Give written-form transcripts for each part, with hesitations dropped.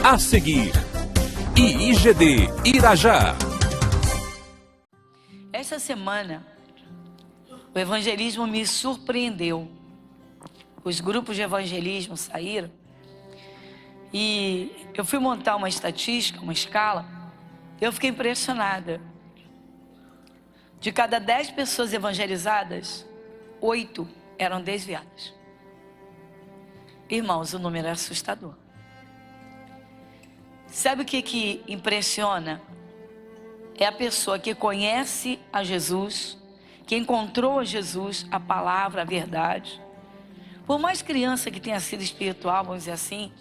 A seguir, IIGD Irajá. Esta semana, o evangelismo me surpreendeu. Os grupos de evangelismo saíram e eu fui montar uma estatística, uma escala, e eu fiquei impressionada. De cada 10 pessoas evangelizadas, 8 eram desviadas. Irmãos, o número é assustador. Sabe o que impressiona? É a pessoa que conhece a Jesus, que encontrou a Jesus, a palavra, a verdade. Por mais criança que tenha sido espiritual, vamos dizer assim,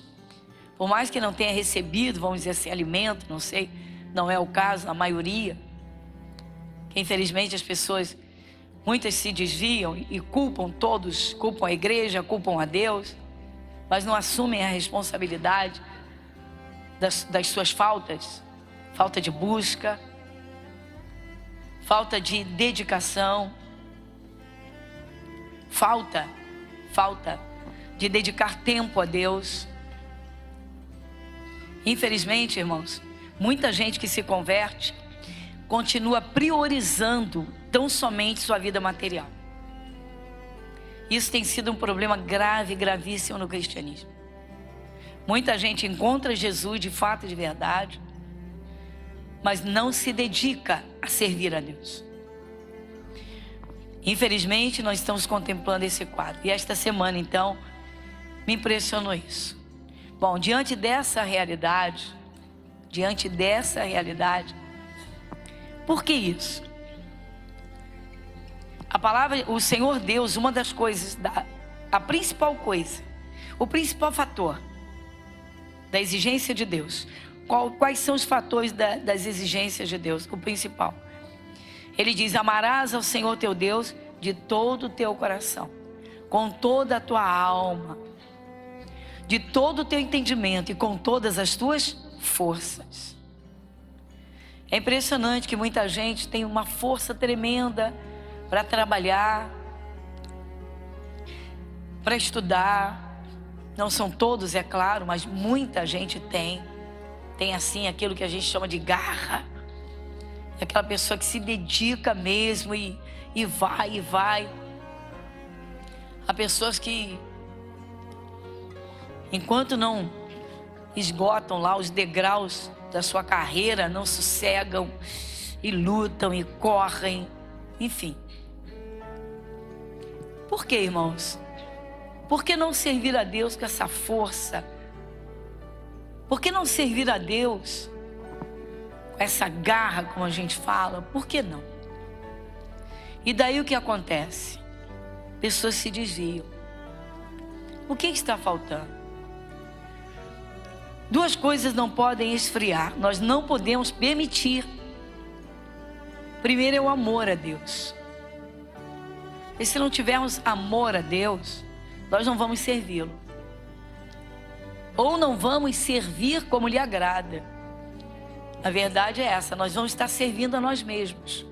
por mais que não tenha recebido, vamos dizer assim, alimento, não sei, não é o caso, a maioria, que infelizmente as pessoas, muitas se desviam e culpam todos, culpam a igreja, culpam a Deus, mas não assumem a responsabilidade das suas faltas, falta de busca, falta de dedicação, falta de dedicar tempo a Deus. Infelizmente, irmãos, muita gente que se converte continua priorizando tão somente sua vida material. Isso tem sido um problema grave, gravíssimo no cristianismo. Muita gente encontra Jesus de fato e de verdade, mas não se dedica a servir a Deus. Infelizmente, nós estamos contemplando esse quadro. E esta semana, então, me impressionou isso. Bom, diante dessa realidade, por que isso? A palavra, o Senhor Deus, uma das coisas, a principal coisa, o principal fator da exigência de Deus. Quais são os fatores das exigências de Deus? O principal. Ele diz: amarás ao Senhor teu Deus de todo o teu coração, com toda a tua alma, de todo o teu entendimento e com todas as tuas forças. É impressionante que muita gente tem uma força tremenda para trabalhar, para estudar. Não são todos, é claro, mas muita gente tem assim aquilo que a gente chama de garra. É aquela pessoa que se dedica mesmo e vai. Há pessoas que, enquanto não esgotam lá os degraus da sua carreira, não sossegam e lutam e correm, enfim. Por que, irmãos? Por que não servir a Deus com essa força? Por que não servir a Deus com essa garra, como a gente fala? Por que não? E daí o que acontece? Pessoas se desviam. O que está faltando? Duas coisas não podem esfriar. Nós não podemos permitir. Primeiro é o amor a Deus. E se não tivermos amor a Deus, nós não vamos servi-lo. Ou não vamos servir como lhe agrada. A verdade é essa, nós vamos estar servindo a nós mesmos.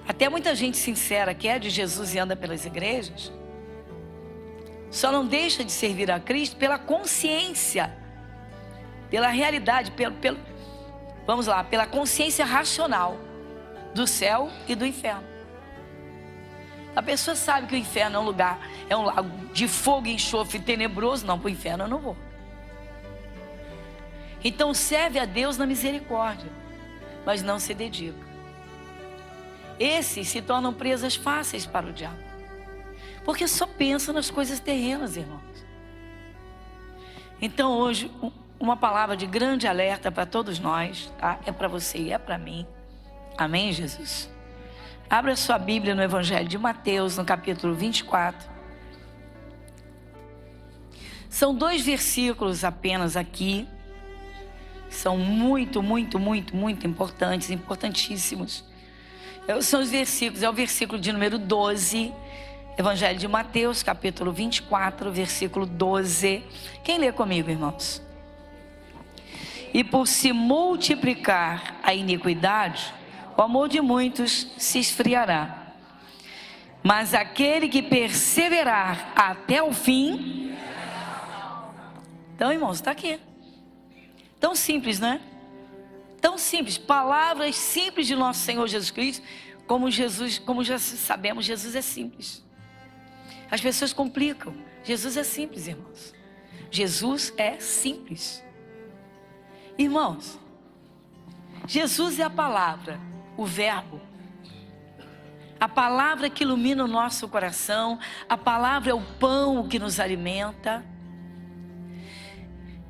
Até muita gente sincera que é de Jesus e anda pelas igrejas, só não deixa de servir a Cristo pela consciência, pela realidade, pela consciência racional do céu e do inferno. A pessoa sabe que o inferno é um lago de fogo e enxofre tenebroso. Não, para o inferno eu não vou. Então serve a Deus na misericórdia, mas não se dedica. Esses se tornam presas fáceis para o diabo, porque só pensa nas coisas terrenas, irmãos. Então hoje, uma palavra de grande alerta para todos nós, tá? É para você e é para mim. Amém, Jesus? Abra sua Bíblia no Evangelho de Mateus, no capítulo 24. São 2 versículos apenas aqui. São muito importantes, importantíssimos. São os versículos, é o versículo de número 12, Evangelho de Mateus, capítulo 24, versículo 12. Quem lê comigo, irmãos? E por se multiplicar a iniquidade, o amor de muitos se esfriará. Mas aquele que perseverar até o fim Então, irmãos, está aqui. Tão simples, né? Tão simples. Palavras simples de nosso Senhor Jesus Cristo. Como já sabemos, Jesus é simples. As pessoas complicam. Jesus é simples, irmãos. Jesus é simples. Irmãos, Jesus é a palavra, o verbo. A palavra que ilumina o nosso coração. A palavra é o pão que nos alimenta.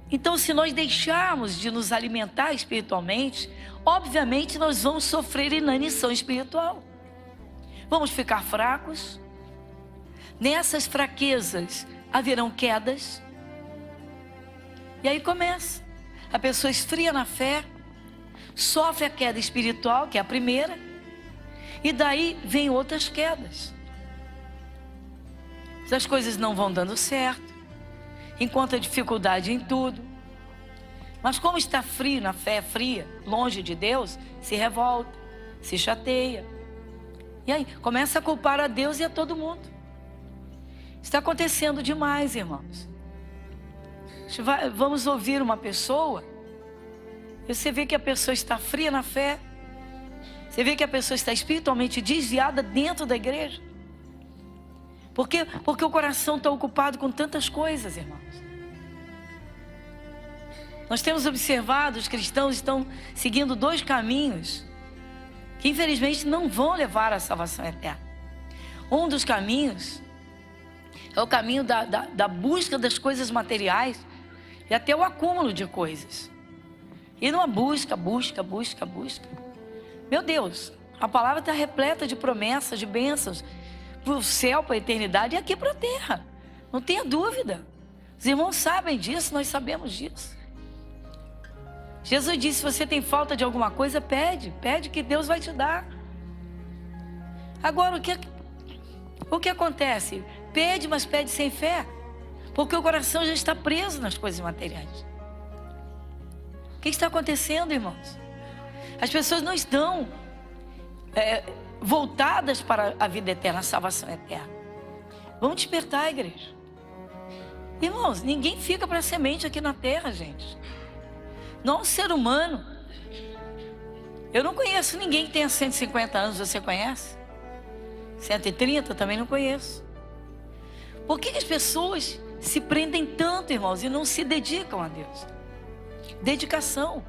Então, se nós deixarmos de nos alimentar espiritualmente, obviamente nós vamos sofrer inanição espiritual. Vamos ficar fracos. Nessas fraquezas haverão quedas. E aí começa. A pessoa esfria na fé, sofre a queda espiritual, que é a primeira, e daí vem outras quedas. As coisas não vão dando certo, encontra dificuldade em tudo. Mas como está frio na fé, fria, longe de Deus, se revolta, se chateia. E aí começa a culpar a Deus e a todo mundo. Está acontecendo demais, irmãos. Vamos ouvir uma pessoa, e você vê que a pessoa está fria na fé, você vê que a pessoa está espiritualmente desviada dentro da igreja. Por quê? Porque o coração está ocupado com tantas coisas, irmãos. Nós temos observado, os cristãos estão seguindo dois caminhos que infelizmente não vão levar à salvação eterna. Um dos caminhos é o caminho da busca das coisas materiais e até o acúmulo de coisas. E numa busca. Meu Deus, a palavra está repleta de promessas, de bênçãos para o céu, para a eternidade e aqui para a terra. Não tenha dúvida. Os irmãos sabem disso, nós sabemos disso. Jesus disse, se você tem falta de alguma coisa, pede que Deus vai te dar. Agora, o que acontece? Pede, mas pede sem fé, porque o coração já está preso nas coisas materiais. O que está acontecendo, irmãos? As pessoas não estão voltadas para a vida eterna, a salvação eterna. Vamos despertar, igreja. Irmãos, ninguém fica para semente aqui na terra, gente. Não um ser humano. Eu não conheço ninguém que tenha 150 anos, você conhece? 130 também não conheço. Por que as pessoas se prendem tanto, irmãos, e não se dedicam a Deus? Dedicação.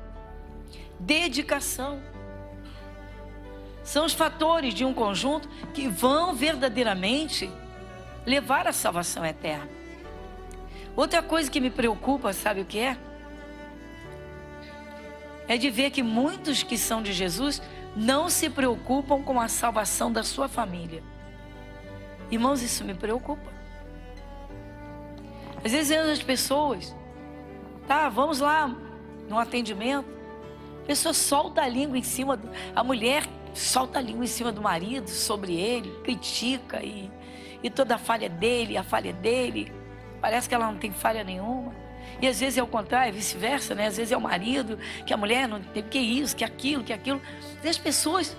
São os fatores de um conjunto que vão verdadeiramente levar à salvação eterna. Outra coisa que me preocupa, sabe o que é? É de ver que muitos que são de Jesus não se preocupam com a salvação da sua família. Irmãos, isso me preocupa. Às vezes as pessoas, vamos lá no atendimento, a pessoa solta a língua em cima, a mulher solta a língua em cima do marido, sobre ele, critica e toda a falha dele, parece que ela não tem falha nenhuma. E às vezes é o contrário, vice-versa, né? Às vezes é o marido, que a mulher não tem que isso, que aquilo. E as pessoas,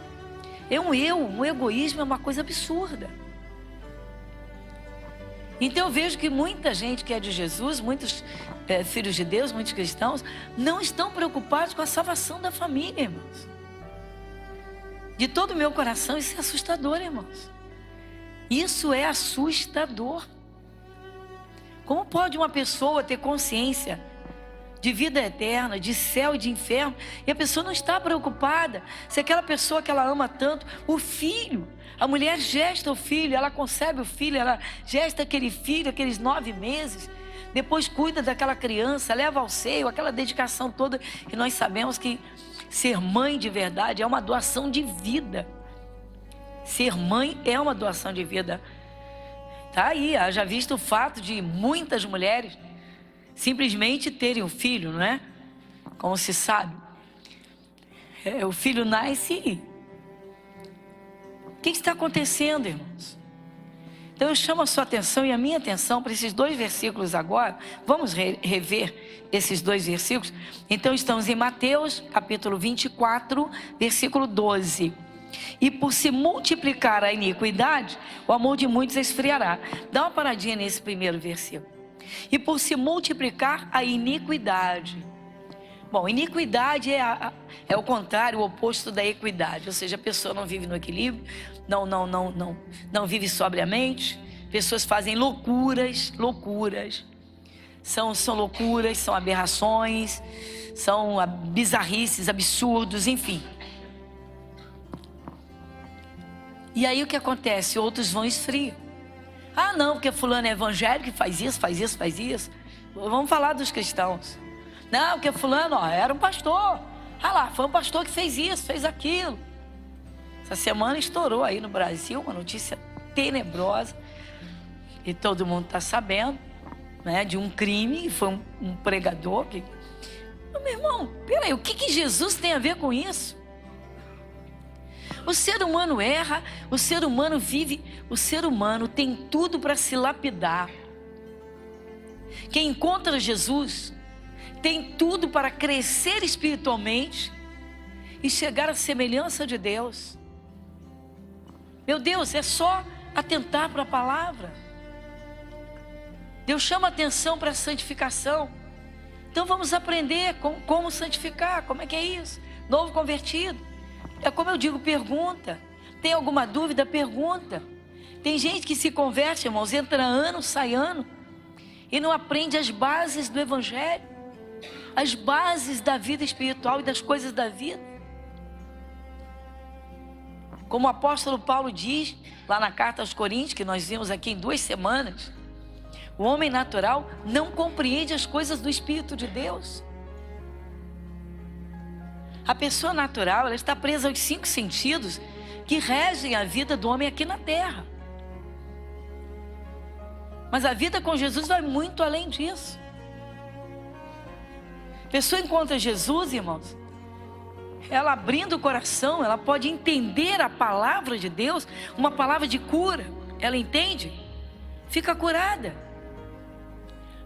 um egoísmo é uma coisa absurda. Então eu vejo que muita gente que é de Jesus, muitos filhos de Deus, muitos cristãos, não estão preocupados com a salvação da família, irmãos. De todo o meu coração, isso é assustador, irmãos. Isso é assustador. Como pode uma pessoa ter consciência de vida eterna, de céu e de inferno, e a pessoa não está preocupada se aquela pessoa que ela ama tanto, o filho, a mulher gesta o filho, ela concebe o filho, ela gesta aquele filho, aqueles 9 meses, depois cuida daquela criança, leva ao seio, aquela dedicação toda, e nós sabemos que ser mãe de verdade é uma doação de vida. Ser mãe é uma doação de vida. Tá aí, já visto o fato de muitas mulheres simplesmente terem um filho, não é? Como se sabe, o filho nasce e... O que está acontecendo, irmãos? Então eu chamo a sua atenção e a minha atenção para esses 2 versículos agora. Vamos rever esses 2 versículos. Então estamos em Mateus capítulo 24, versículo 12. E por se multiplicar a iniquidade, o amor de muitos esfriará. Dá uma paradinha nesse primeiro versículo. e por se multiplicar a iniquidade. Bom, iniquidade é o contrário, o oposto da equidade. Ou seja, a pessoa não vive no equilíbrio, não vive sobriamente. Pessoas fazem loucuras. São loucuras, são aberrações, são bizarrices, absurdos, enfim. E aí o que acontece? Outros vão esfriar. Ah, não, porque fulano é evangélico, faz isso. Vamos falar dos cristãos. Não, porque fulano, era um pastor. Ah lá, foi um pastor que fez isso, fez aquilo. Essa semana estourou aí no Brasil uma notícia tenebrosa. E todo mundo está sabendo, né, de um crime. E foi um pregador que... Meu irmão, peraí, o que Jesus tem a ver com isso? O ser humano erra, o ser humano vive, o ser humano tem tudo para se lapidar. Quem encontra Jesus tem tudo para crescer espiritualmente e chegar à semelhança de Deus. Meu Deus, é só atentar para a palavra. Deus chama atenção para a santificação. Então vamos aprender como santificar, como é que é isso? Novo convertido. É como eu digo, pergunta. Tem alguma dúvida? Pergunta. Tem gente que se converte, irmãos, entra ano, sai ano, e não aprende as bases do Evangelho, as bases da vida espiritual e das coisas da vida. Como o apóstolo Paulo diz, lá na carta aos Coríntios, que nós vimos aqui em 2 semanas, o homem natural não compreende as coisas do Espírito de Deus. A pessoa natural, ela está presa aos 5 sentidos que regem a vida do homem aqui na terra. Mas a vida com Jesus vai muito além disso. A pessoa encontra Jesus, irmãos, ela abrindo o coração, ela pode entender a palavra de Deus, uma palavra de cura. Ela entende, fica curada.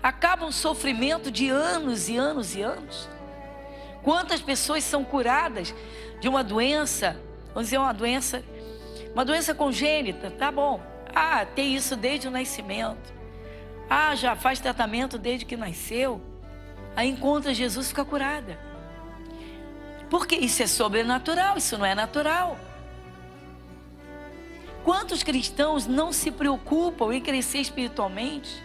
Acaba um sofrimento de anos e anos e anos. Quantas pessoas são curadas de uma doença, vamos dizer uma doença congênita, tá bom. Ah, tem isso desde o nascimento. Ah, já faz tratamento desde que nasceu. Aí encontra Jesus e fica curada. Porque isso é sobrenatural, isso não é natural. Quantos cristãos não se preocupam em crescer espiritualmente?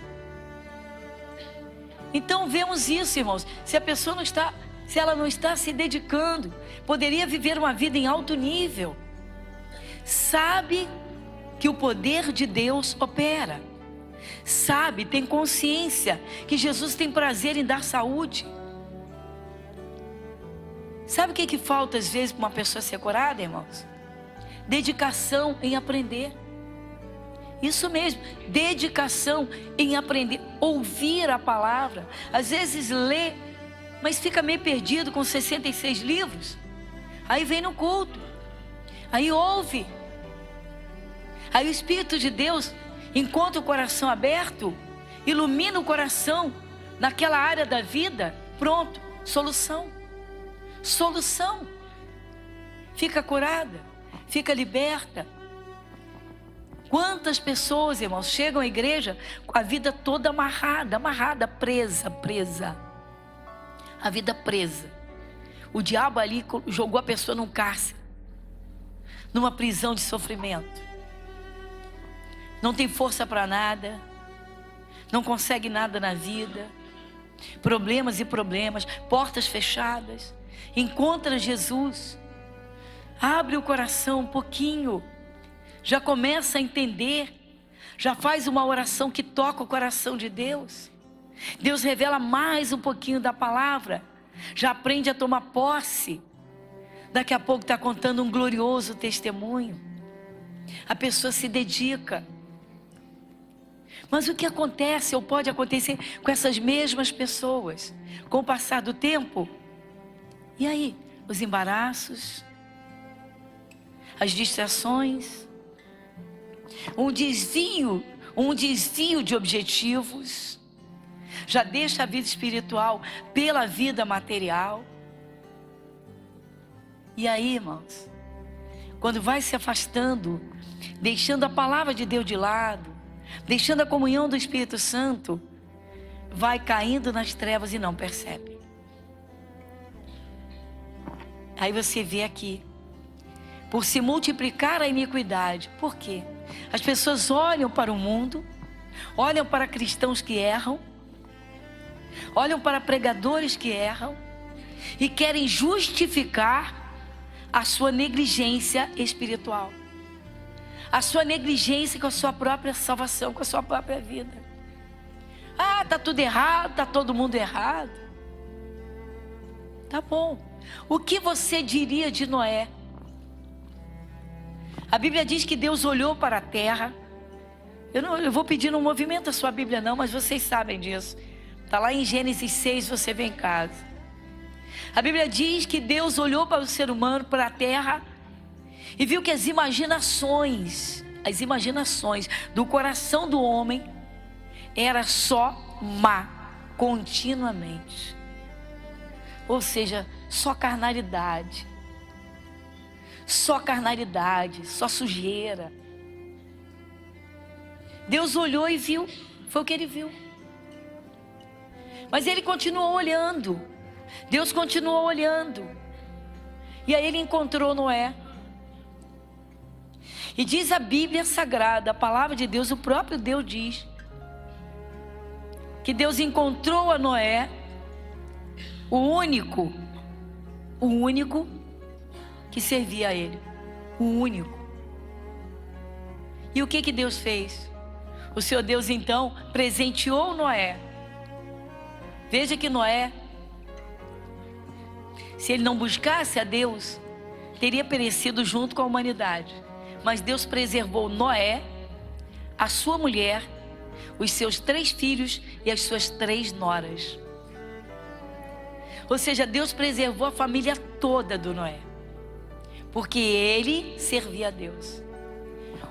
Então vemos isso, irmãos. Se ela não está se dedicando, poderia viver uma vida em alto nível. Sabe que o poder de Deus opera. Sabe, tem consciência que Jesus tem prazer em dar saúde. Sabe o que falta às vezes para uma pessoa ser curada, irmãos? Dedicação em aprender. Isso mesmo, dedicação em aprender, ouvir a palavra. Às vezes lê, mas fica meio perdido com 66 livros. Aí vem no culto, aí ouve. Aí o Espírito de Deus encontra o coração aberto, ilumina o coração naquela área da vida. Pronto, solução. Fica curada, fica liberta. Quantas pessoas, irmãos, chegam à igreja com a vida toda amarrada, presa. A vida presa. O diabo ali jogou a pessoa num cárcere, numa prisão de sofrimento. Não tem força para nada, não consegue nada na vida. Problemas, portas fechadas. Encontra Jesus, abre o coração um pouquinho, já começa a entender, já faz uma oração que toca o coração de Deus. Deus revela mais um pouquinho da palavra, já aprende a tomar posse. Daqui a pouco está contando um glorioso testemunho. A pessoa se dedica. Mas o que acontece ou pode acontecer com essas mesmas pessoas com o passar do tempo? E aí, os embaraços, as distrações, um desvio de objetivos, já deixa a vida espiritual pela vida material. E aí, irmãos, quando vai se afastando, deixando a palavra de Deus de lado, deixando a comunhão do Espírito Santo, vai caindo nas trevas e não percebe. Aí você vê aqui, por se multiplicar a iniquidade. Por quê? As pessoas olham para o mundo, olham para cristãos que erram, olham para pregadores que erram e querem justificar a sua negligência espiritual, a sua negligência com a sua própria salvação, com a sua própria vida. Ah, tá tudo errado, tá todo mundo errado. Tá bom. O que você diria de Noé? A Bíblia diz que Deus olhou para a terra. Eu vou pedir um movimento a sua Bíblia não, mas vocês sabem disso. Está lá em Gênesis 6, você vê em casa. A Bíblia diz que Deus olhou para o ser humano, para a terra, e viu que as imaginações do coração do homem era só má, continuamente. Ou seja, só carnalidade, só sujeira. Deus olhou e viu, foi o que ele viu. Mas ele continuou olhando, Deus continuou olhando. E aí ele encontrou Noé. E diz a Bíblia Sagrada, a palavra de Deus, o próprio Deus diz, que Deus encontrou a Noé, o único que servia a ele, o único. E o que Deus fez? O Senhor Deus então presenteou Noé. Veja que Noé, se ele não buscasse a Deus, teria perecido junto com a humanidade. Mas Deus preservou Noé, a sua mulher, os seus 3 filhos e as suas 3 noras. Ou seja, Deus preservou a família toda do Noé, porque ele servia a Deus.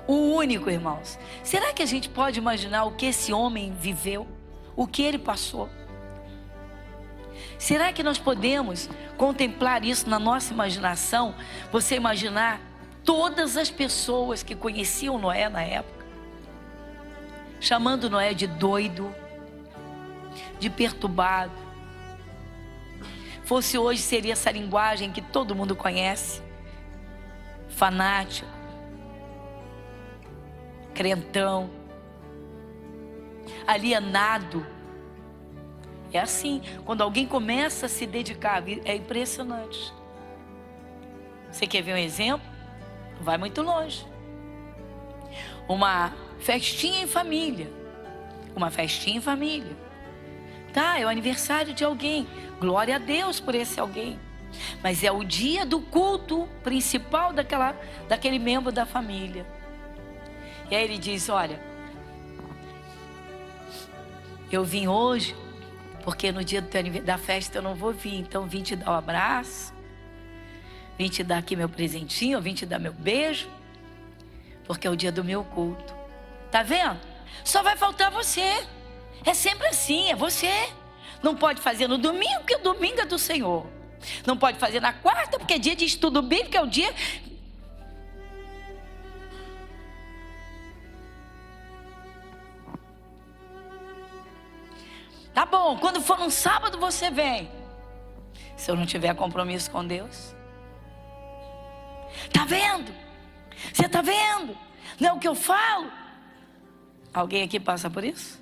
O único, irmãos. Será que a gente pode imaginar o que esse homem viveu? O que ele passou? Será que nós podemos contemplar isso na nossa imaginação? Você imaginar todas as pessoas que conheciam Noé na época, chamando Noé de doido, de perturbado. Fosse hoje, seria essa linguagem que todo mundo conhece. Fanático, crentão, alienado. É assim, quando alguém começa a se dedicar à vida, é impressionante. Você quer ver um exemplo? Vai muito longe. Uma festinha em família. Tá, é o aniversário de alguém. Glória a Deus por esse alguém. Mas é o dia do culto principal daquele membro da família. E aí ele diz, olha, eu vim hoje, porque no dia da festa eu não vou vir. Então vim te dar um abraço, vim te dar aqui meu presentinho, eu vim te dar meu beijo, porque é o dia do meu culto. Tá vendo? Só vai faltar você. É sempre assim, é você. Não pode fazer no domingo, porque o domingo é do Senhor. Não pode fazer na quarta, porque é dia de estudo bíblico, é o dia... Tá bom, quando for um sábado você vem. Se eu não tiver compromisso com Deus. Tá vendo? Você tá vendo? Não é o que eu falo? Alguém aqui passa por isso?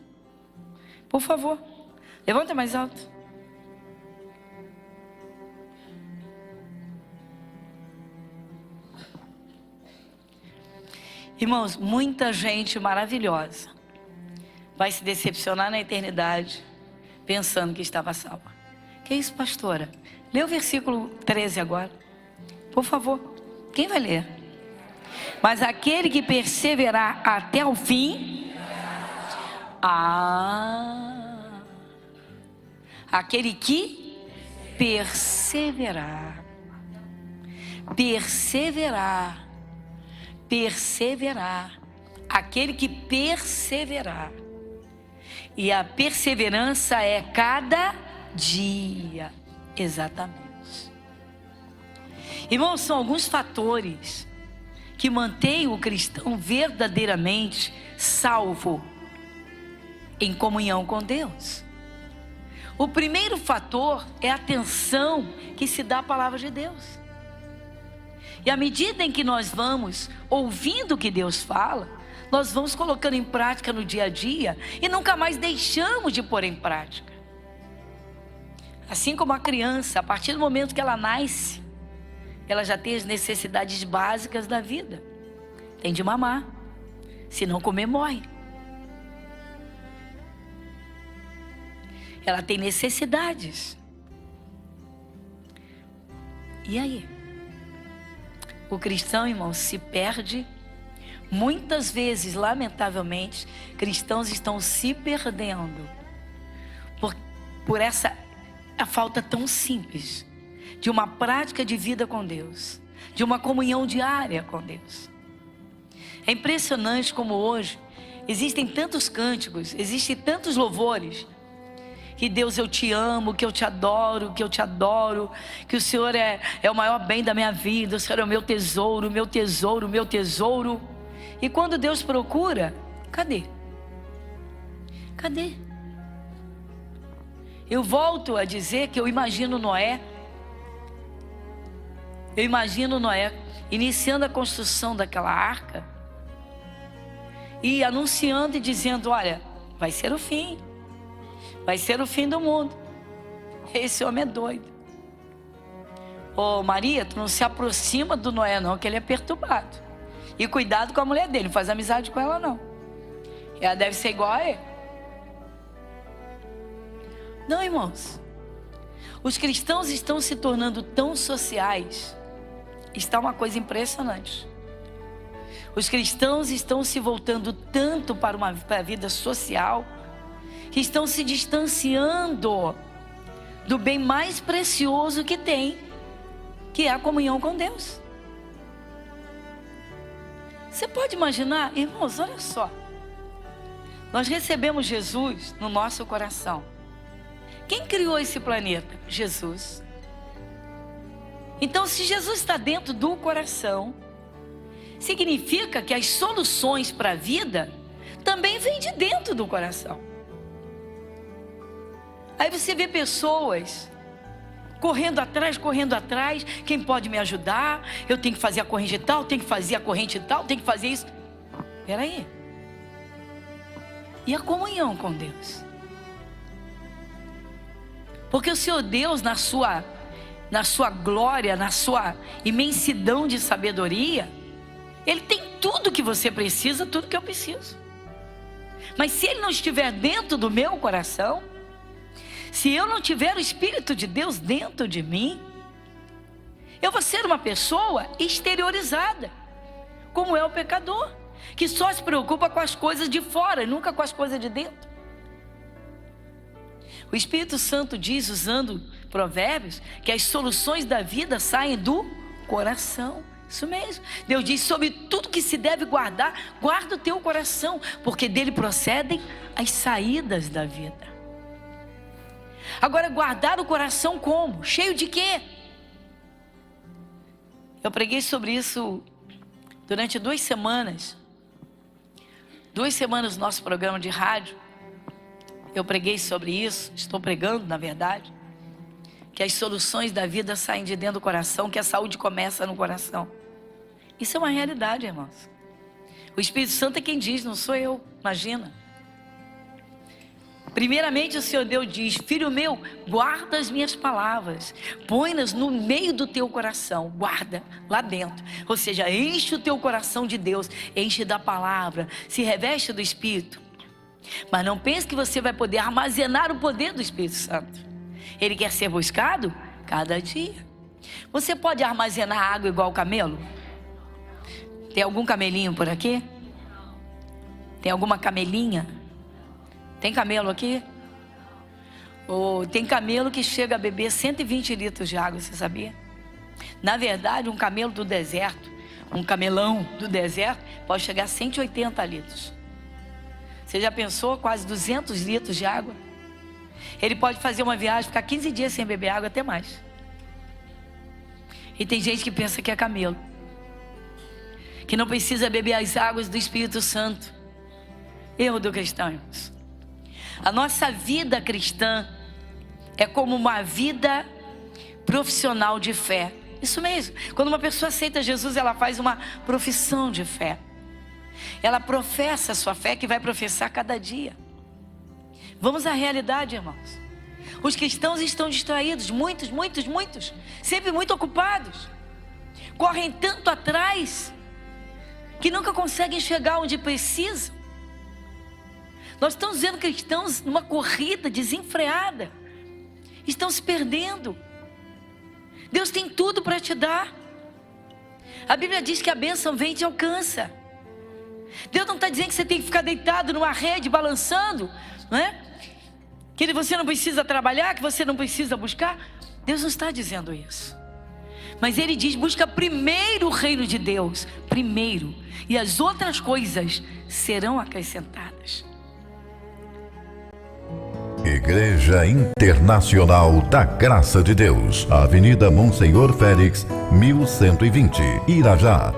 Por favor, levanta mais alto. Irmãos, muita gente maravilhosa vai se decepcionar na eternidade pensando que estava salva. Que isso, pastora? Lê o versículo 13 agora, por favor. Quem vai ler? Mas aquele que perseverar até o fim... aquele que perseverar. Aquele que perseverar. E a perseverança é cada dia. Exatamente. Irmãos, são alguns fatores que mantêm o cristão verdadeiramente salvo, em comunhão com Deus. O primeiro fator é a atenção que se dá à palavra de Deus. E à medida em que nós vamos ouvindo o que Deus fala, nós vamos colocando em prática no dia a dia e nunca mais deixamos de pôr em prática. Assim como a criança, a partir do momento que ela nasce, ela já tem as necessidades básicas da vida. Tem de mamar, se não comer morre. Ela tem necessidades. E aí? O cristão, irmão, se perde. Muitas vezes, lamentavelmente, cristãos estão se perdendo por essa a falta tão simples de uma prática de vida com Deus, de uma comunhão diária com Deus. É impressionante como hoje existem tantos cânticos, existem tantos louvores, que Deus, eu te amo, que eu te adoro, que o Senhor é o maior bem da minha vida, o Senhor é o meu tesouro, meu tesouro, meu tesouro. E quando Deus procura, cadê? Cadê? Eu volto a dizer que eu imagino Noé iniciando a construção daquela arca e anunciando e dizendo, olha, vai ser o fim. Vai ser o fim do mundo. Esse homem é doido. Ô Maria, tu não se aproxima do Noé não, que ele é perturbado. E cuidado com a mulher dele, não faz amizade com ela não. Ela deve ser igual a ele. Não, irmãos. Os cristãos estão se tornando tão sociais. Está uma coisa impressionante. Os cristãos estão se voltando tanto para a vida social, que estão se distanciando do bem mais precioso que tem, que é a comunhão com Deus. Você pode imaginar, irmãos, olha só. Nós recebemos Jesus no nosso coração. Quem criou esse planeta? Jesus. Então, se Jesus está dentro do coração, significa que as soluções para a vida também vêm de dentro do coração. Aí você vê pessoas correndo atrás, quem pode me ajudar? Eu tenho que fazer a corrente tal, tenho que fazer a corrente tal, tenho que fazer isso. Espera aí. E a comunhão com Deus? Porque o Senhor Deus, na sua glória, na sua imensidão de sabedoria, Ele tem tudo que você precisa, tudo que eu preciso. Mas se Ele não estiver dentro do meu coração, se eu não tiver o Espírito de Deus dentro de mim, eu vou ser uma pessoa exteriorizada, como é o pecador, que só se preocupa com as coisas de fora e nunca com as coisas de dentro. O Espírito Santo diz, usando provérbios, que as soluções da vida saem do coração. Isso mesmo. Deus diz, sobre tudo que se deve guardar, guarda o teu coração, porque dele procedem as saídas da vida. Agora, guardar o coração como? Cheio de quê? Eu preguei sobre isso durante 2 semanas. 2 semanas no nosso programa de rádio. Eu preguei sobre isso, estou pregando, na verdade, que as soluções da vida saem de dentro do coração, que a saúde começa no coração. Isso é uma realidade, irmãos. O Espírito Santo é quem diz, não sou eu, imagina. Primeiramente o Senhor Deus diz, filho meu, guarda as minhas palavras, põe-nas no meio do teu coração, guarda lá dentro. Ou seja, enche o teu coração de Deus, enche da palavra, se reveste do Espírito. Mas não pense que você vai poder armazenar o poder do Espírito Santo. Ele quer ser buscado cada dia. Você pode armazenar água igual camelo? Tem algum camelinho por aqui? Tem alguma camelinha? Tem camelo aqui? Tem camelo que chega a beber 120 litros de água, você sabia? Na verdade, um camelo do deserto, um camelão do deserto, pode chegar a 180 litros. Você já pensou? Quase 200 litros de água? Ele pode fazer uma viagem, ficar 15 dias sem beber água, até mais. E tem gente que pensa que é camelo, que não precisa beber as águas do Espírito Santo. Erro do cristão, irmãos. A nossa vida cristã é como uma vida profissional de fé. Isso mesmo. Quando uma pessoa aceita Jesus, ela faz uma profissão de fé. Ela professa a sua fé, que vai professar cada dia. Vamos à realidade, irmãos. Os cristãos estão distraídos, muitos, sempre muito ocupados. Correm tanto atrás que nunca conseguem chegar onde precisam. Nós estamos vendo cristãos numa corrida desenfreada. Estão se perdendo. Deus tem tudo para te dar. A Bíblia diz que a bênção vem e te alcança. Deus não está dizendo que você tem que ficar deitado numa rede balançando, não é? Que você não precisa trabalhar, que você não precisa buscar. Deus não está dizendo isso. Mas Ele diz: busca primeiro o reino de Deus, primeiro, e as outras coisas serão acrescentadas. Igreja Internacional da Graça de Deus, Avenida Monsenhor Félix, 1120, Irajá.